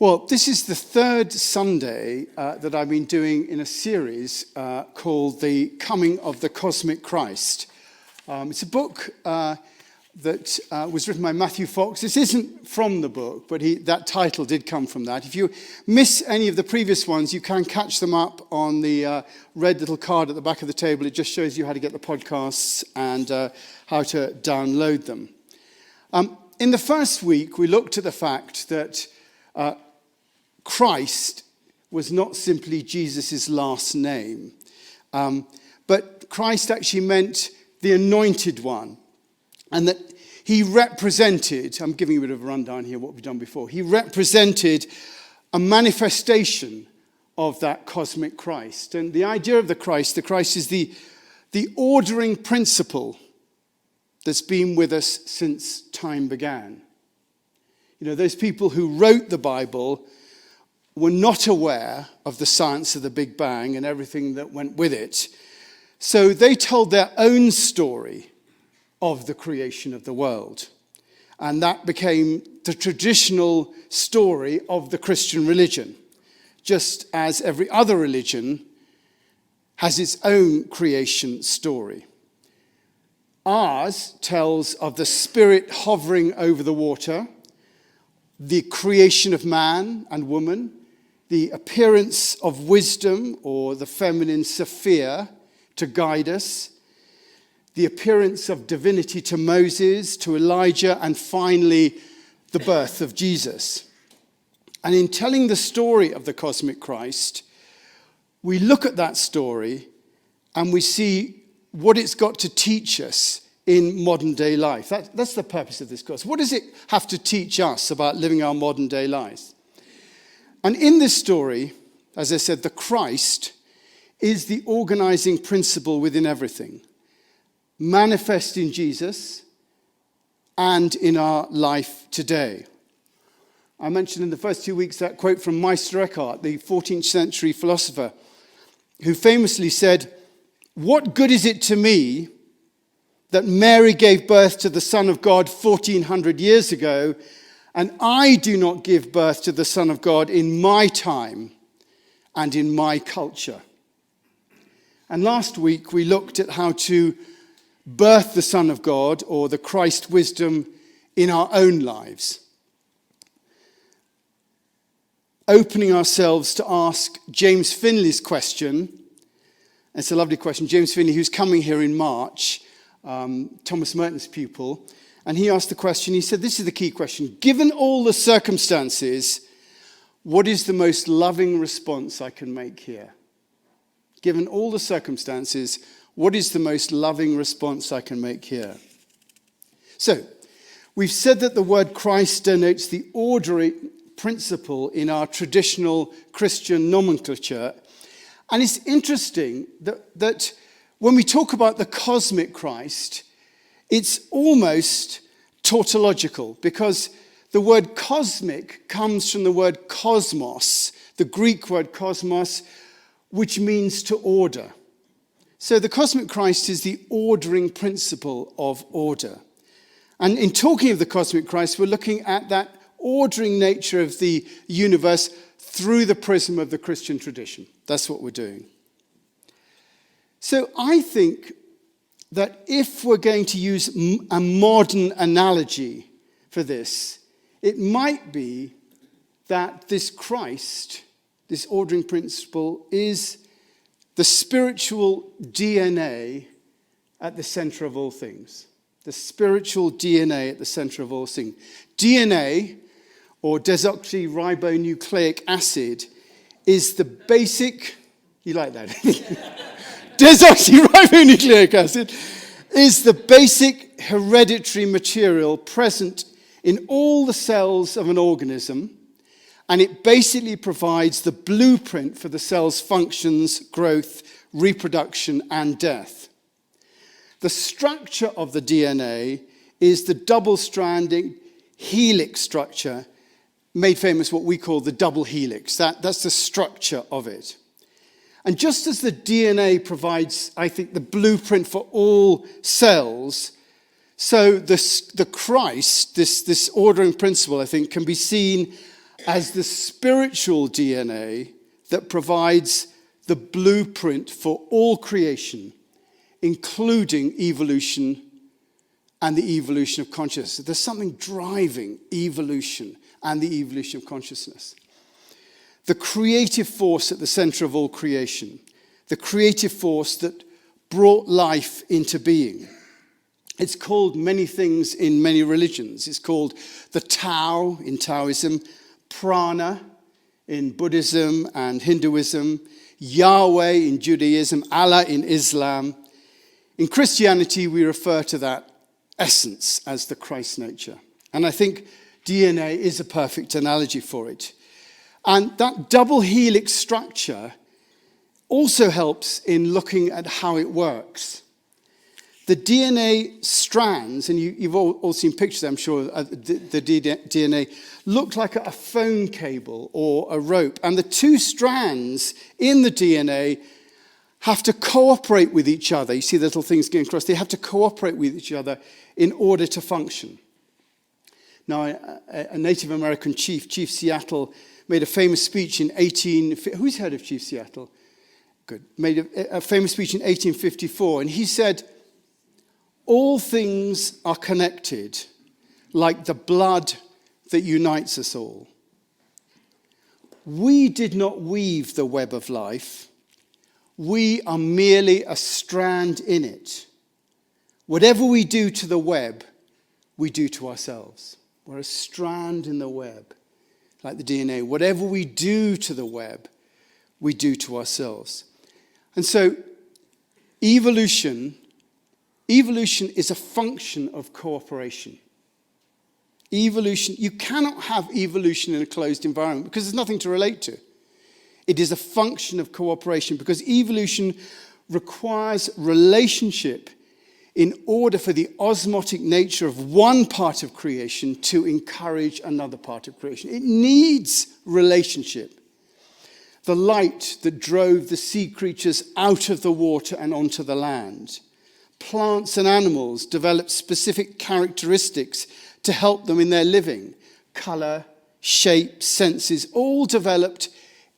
Well, this is the third Sunday that I've been doing in a series called The Coming of the Cosmic Christ. It's a book that was written by Matthew Fox. This isn't from the book, but that title did come from that. If you miss any of the previous ones, you can catch them up on the red little card at the back of the table. It just shows you how to get the podcasts and how to download them. In the first week, we looked at the fact that Christ was not simply Jesus' last name, but Christ actually meant the anointed one, and that he represented, I'm giving you a bit of a rundown here, what we've done before, he represented a manifestation of that cosmic Christ. And the idea of the Christ is the ordering principle that's been with us since time began. You know, those people who wrote the Bible were not aware of the science of the Big Bang and everything that went with it. So they told their own story of the creation of the world. And that became the traditional story of the Christian religion, just as every other religion has its own creation story. Ours tells of the Spirit hovering over the water, the creation of man and woman, the appearance of wisdom, or the feminine Sophia, to guide us, the appearance of divinity to Moses, to Elijah, and finally, the birth of Jesus. And in telling the story of the cosmic Christ, we look at that story and we see what it's got to teach us in modern day life. That's the purpose of this course. What does it have to teach us about living our modern day lives? And in this story, as I said, the Christ is the organizing principle within everything, manifest in Jesus and in our life today. I mentioned in the first 2 weeks that quote from Meister Eckhart, the 14th century philosopher, who famously said, "What good is it to me that Mary gave birth to the Son of God 1400 years ago, and I do not give birth to the Son of God in my time and in my culture?" And last week we looked at how to birth the Son of God, or the Christ wisdom, in our own lives. Opening ourselves to ask James Finley's question. It's a lovely question. James Finley, who's coming here in March, Thomas Merton's pupil, and he asked the question, he said, this is the key question: given all the circumstances, what is the most loving response I can make here? Given all the circumstances, what is the most loving response I can make here? So, we've said that the word Christ denotes the ordering principle in our traditional Christian nomenclature. And it's interesting that when we talk about the cosmic Christ, it's almost tautological, because the word cosmic comes from the word cosmos, the Greek word cosmos, which means to order. So the cosmic Christ is the ordering principle of order. And in talking of the cosmic Christ, we're looking at that ordering nature of the universe through the prism of the Christian tradition. That's what we're doing. So I think that if we're going to use a modern analogy for this, it might be that this Christ, this ordering principle, is the spiritual DNA at the center of all things. The spiritual DNA at the center of all things. DNA, or desoxyribonucleic acid, is the basic, you like that? Desoxyribonucleic acid is the basic hereditary material present in all the cells of an organism, and it basically provides the blueprint for the cell's functions, growth, reproduction, and death. The structure of the DNA is the double-stranding helix structure, made famous what we call the double helix. That's the structure of it. And just as the DNA provides, I think, the blueprint for all cells, so the Christ, this ordering principle, I think, can be seen as the spiritual DNA that provides the blueprint for all creation, including evolution and the evolution of consciousness. There's something driving evolution and the evolution of consciousness. The creative force at the center of all creation, the creative force that brought life into being. It's called many things in many religions. It's called the Tao in Taoism, Prana in Buddhism and Hinduism, Yahweh in Judaism, Allah in Islam. In Christianity, we refer to that essence as the Christ nature. And I think DNA is a perfect analogy for it. And that double helix structure also helps in looking at how it works. The DNA strands, and you've all seen pictures, I'm sure, the DNA, look like a phone cable or a rope. And the two strands in the DNA have to cooperate with each other. You see the little things going across. They have to cooperate with each other in order to function. Now, a Native American chief, Chief Seattle, made a famous speech in who's heard of Chief Seattle? Good. Made a famous speech in 1854, and he said, "All things are connected like the blood that unites us all. We did not weave the web of life. We are merely a strand in it. Whatever we do to the web, we do to ourselves." We're a strand in the web, like the DNA. Whatever we do to the web, we do to ourselves. And so evolution is a function of cooperation. You cannot have evolution in a closed environment because there's nothing to relate to. It is a function of cooperation because evolution requires relationship in order for the osmotic nature of one part of creation to encourage another part of creation. It needs relationship. The light that drove the sea creatures out of the water and onto the land. Plants and animals developed specific characteristics to help them in their living. Color, shape, senses, all developed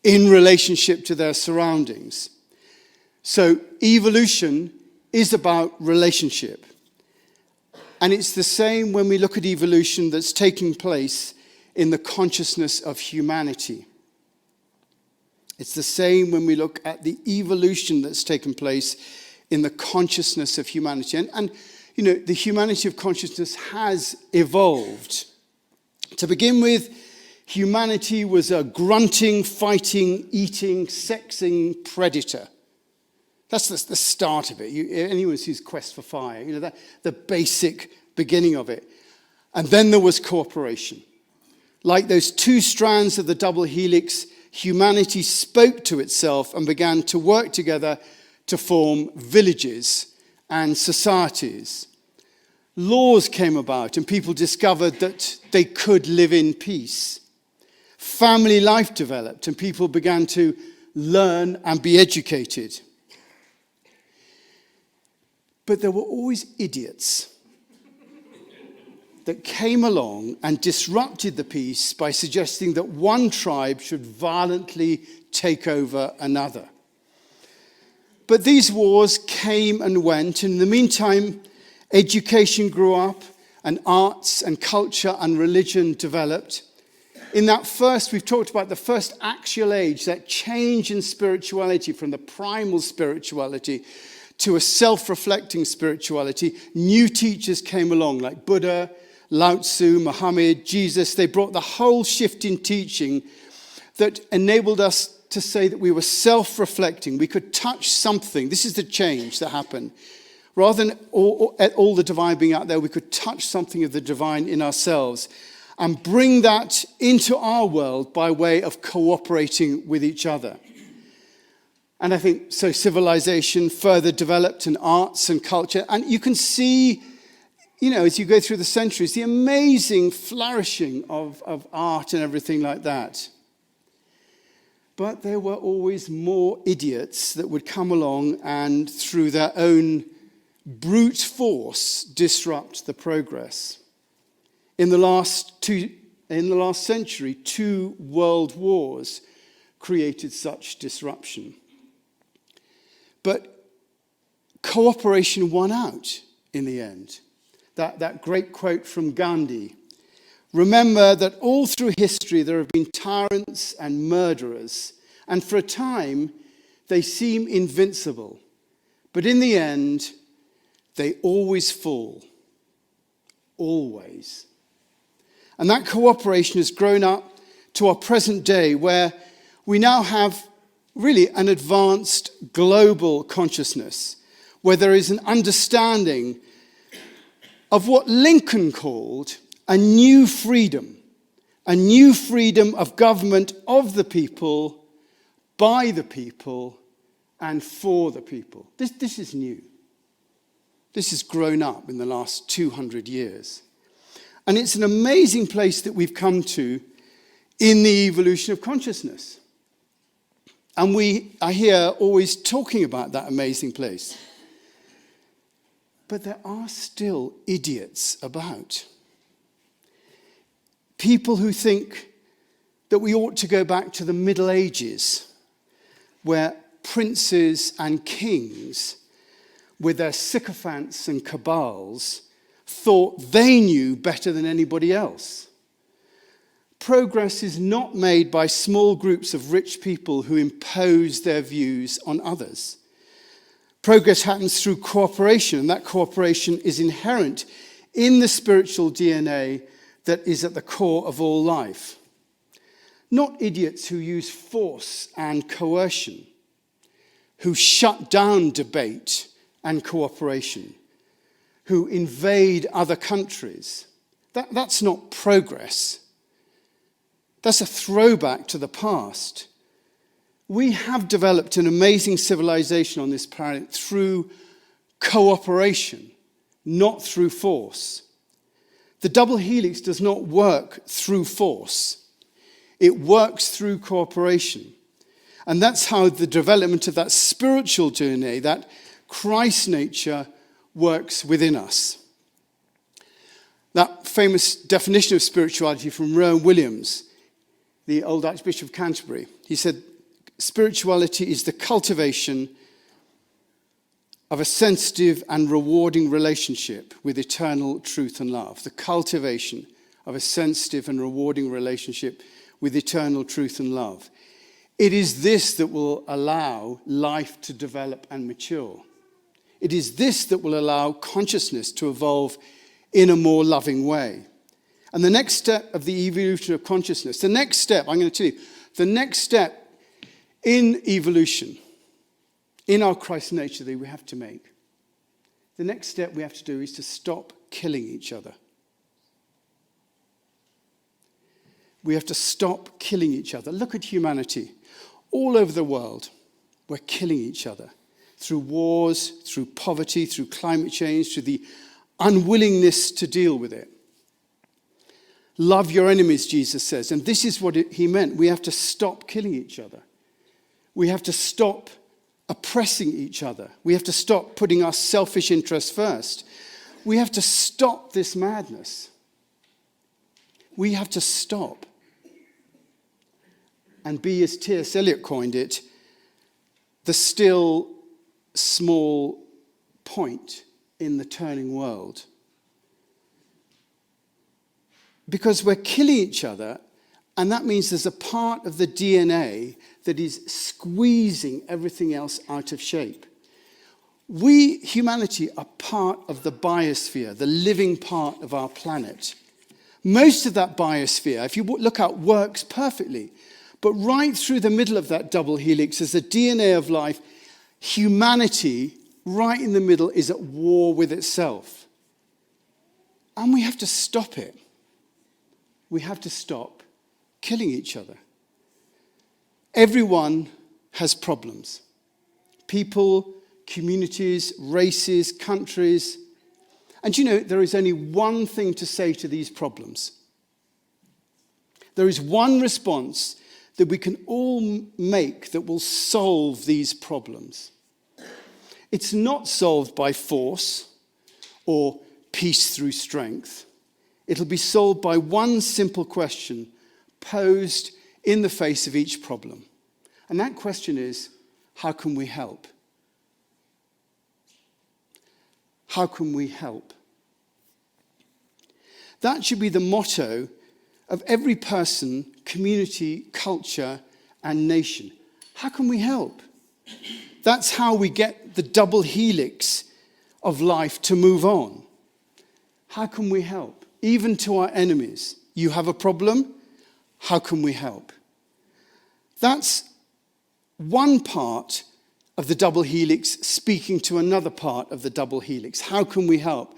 in relationship to their surroundings. So evolution is about relationship. And it's the same when we look at evolution that's taking place in the consciousness of humanity. It's the same when we look at the evolution that's taken place in the consciousness of humanity. And the humanity of consciousness has evolved. To begin with, humanity was a grunting, fighting, eating, sexing predator. That's the start of it. Anyone who's Quest for Fire, the basic beginning of it. And then there was cooperation. Like those two strands of the double helix, humanity spoke to itself and began to work together to form villages and societies. Laws came about and people discovered that they could live in peace. Family life developed and people began to learn and be educated. But there were always idiots that came along and disrupted the peace by suggesting that one tribe should violently take over another. But these wars came and went. In the meantime, education grew up and arts and culture and religion developed. In that we've talked about the first axial age, that change in spirituality from the primal spirituality to a self-reflecting spirituality. New teachers came along like Buddha, Lao Tzu, Muhammad, Jesus. They brought the whole shift in teaching that enabled us to say that we were self-reflecting. We could touch something. This is the change that happened. Rather than all the divine being out there, we could touch something of the divine in ourselves and bring that into our world by way of cooperating with each other. And I think so civilization further developed and arts and culture. And you can see, as you go through the centuries, the amazing flourishing of art and everything like that. But there were always more idiots that would come along and through their own brute force disrupt the progress. In the last in the last century, 2 world wars created such disruption. But cooperation won out in the end. That great quote from Gandhi, "Remember that all through history there have been tyrants and murderers, and for a time they seem invincible, but in the end they always fall. Always." And that cooperation has grown up to our present day, where we now have really an advanced global consciousness, where there is an understanding of what Lincoln called a new freedom of government of the people, by the people, and for the people. This is new. This has grown up in the last 200 years. And it's an amazing place that we've come to in the evolution of consciousness. And we are here always talking about that amazing place. But there are still idiots about. People who think that we ought to go back to the Middle Ages, where princes and kings, with their sycophants and cabals, thought they knew better than anybody else. Progress is not made by small groups of rich people who impose their views on others. Progress happens through cooperation, and that cooperation is inherent in the spiritual DNA that is at the core of all life. Not idiots who use force and coercion, who shut down debate and cooperation, who invade other countries. That's not progress. That's a throwback to the past. We have developed an amazing civilization on this planet through cooperation, not through force. The double helix does not work through force. It works through cooperation. And that's how the development of that spiritual DNA, that Christ nature, works within us. That famous definition of spirituality from Rowan Williams, the old Archbishop of Canterbury, he said, spirituality is the cultivation of a sensitive and rewarding relationship with eternal truth and love. The cultivation of a sensitive and rewarding relationship with eternal truth and love. It is this that will allow life to develop and mature. It is this that will allow consciousness to evolve in a more loving way. And the next step of the evolution of consciousness, the next step in evolution, in our Christ nature that we have to make, the next step we have to do is to stop killing each other. We have to stop killing each other. Look at humanity. All over the world, we're killing each other. Through wars, through poverty, through climate change, through the unwillingness to deal with it. Love your enemies, Jesus says. And this is what he meant. We have to stop killing each other. We have to stop oppressing each other. We have to stop putting our selfish interests first. We have to stop this madness. We have to stop and be, as T.S. Eliot coined it, the still small point in the turning world. Because we're killing each other, and that means there's a part of the DNA that is squeezing everything else out of shape. We, humanity, are part of the biosphere, the living part of our planet. Most of that biosphere, if you look out, works perfectly. But right through the middle of that double helix is the DNA of life. Humanity, right in the middle, is at war with itself. And we have to stop it. We have to stop killing each other. Everyone has problems. People, communities, races, countries. And you know, there is only one thing to say to these problems. There is one response that we can all make that will solve these problems. It's not solved by force or peace through strength. It'll be solved by one simple question posed in the face of each problem. And that question is, how can we help? How can we help? That should be the motto of every person, community, culture, and nation. How can we help? That's how we get the double helix of life to move on. How can we help? Even to our enemies. You have a problem? How can we help? That's one part of the double helix speaking to another part of the double helix. How can we help?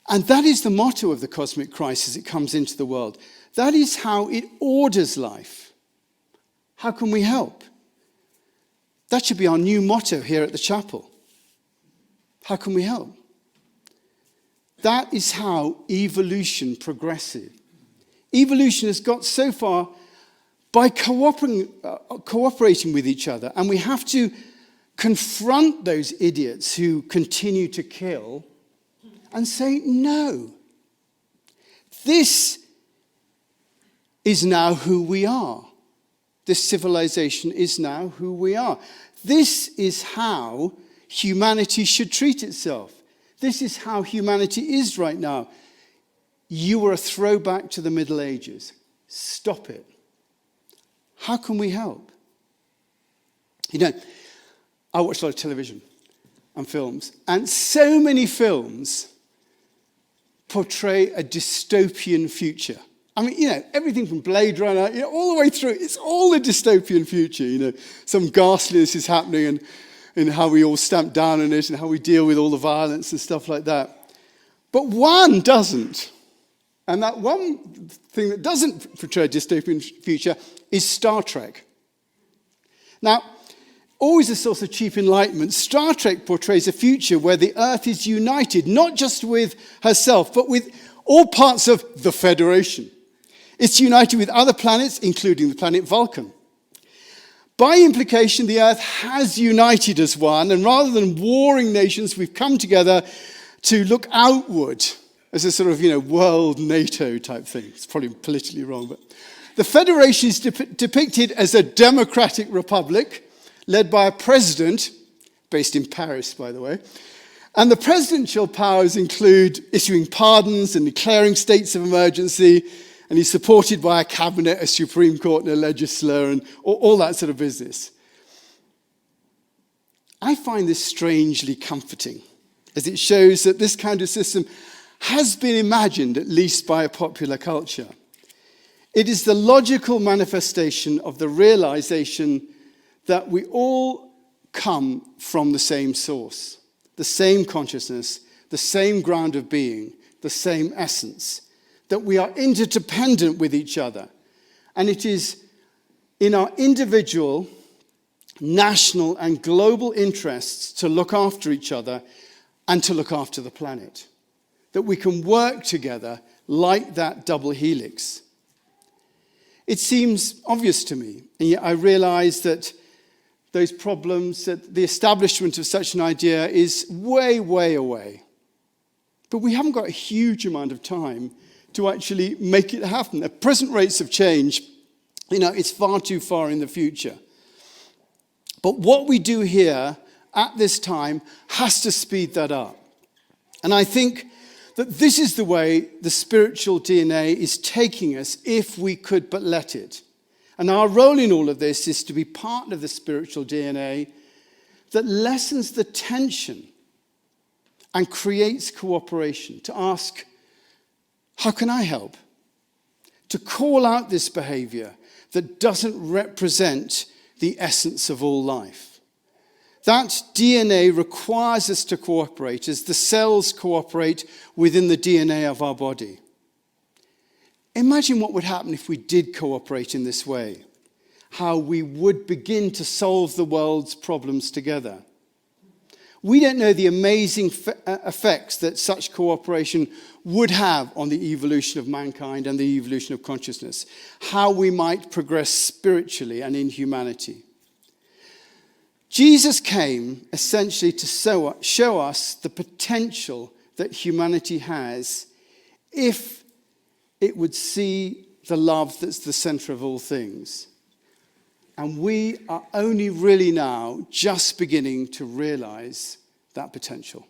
And that is the motto of the cosmic crisis as it comes into the world. That is how it orders life. How can we help? That should be our new motto here at the chapel. How can we help? That is how evolution progresses. Evolution has got so far by cooperating with each other, and we have to confront those idiots who continue to kill and say, no, this is now who we are. This civilization is now who we are. This is how humanity should treat itself. This is how humanity is right now. You are a throwback to the Middle Ages. Stop it. How can we help? You know, I watch a lot of television and films, and so many films portray a dystopian future. I mean, you know, everything from Blade Runner, you know, all the way through, it's all a dystopian future, you know. Some ghastliness is happening and how we all stamp down on it and how we deal with all the violence and stuff like that. But one doesn't. And that one thing that doesn't portray a dystopian future is Star Trek. Now, always a source of cheap enlightenment, Star Trek portrays a future where the Earth is united, not just with herself, but with all parts of the Federation. It's united with other planets, including the planet Vulcan. By implication, the Earth has united as one, and rather than warring nations, we've come together to look outward as a sort of, you know, world NATO type thing. It's probably politically wrong, but the Federation is depicted as a democratic republic led by a president, based in Paris, by the way. And the presidential powers include issuing pardons and declaring states of emergency, and he's supported by a cabinet, a Supreme Court, and a legislature, and all that sort of business. I find this strangely comforting, as it shows that this kind of system has been imagined, at least by a popular culture. It is the logical manifestation of the realization that we all come from the same source, the same consciousness, the same ground of being, the same essence, that we are interdependent with each other. And it is in our individual, national, and global interests to look after each other and to look after the planet, that we can work together like that double helix. It seems obvious to me, and yet I realize that those problems, that the establishment of such an idea is way, way away. But we haven't got a huge amount of time to actually make it happen. At present rates of change, you know, it's far too far in the future. But what we do here at this time has to speed that up. And I think that this is the way the spiritual DNA is taking us if we could but let it. And our role in all of this is to be part of the spiritual DNA that lessens the tension and creates cooperation, to ask, how can I help? To call out this behavior that doesn't represent the essence of all life. That DNA requires us to cooperate as the cells cooperate within the DNA of our body. Imagine what would happen if we did cooperate in this way. How we would begin to solve the world's problems together. We don't know the amazing effects that such cooperation would have on the evolution of mankind and the evolution of consciousness. How we might progress spiritually and in humanity. Jesus came essentially to show us the potential that humanity has if it would see the love that's the center of all things. And we are only really now just beginning to realize that potential.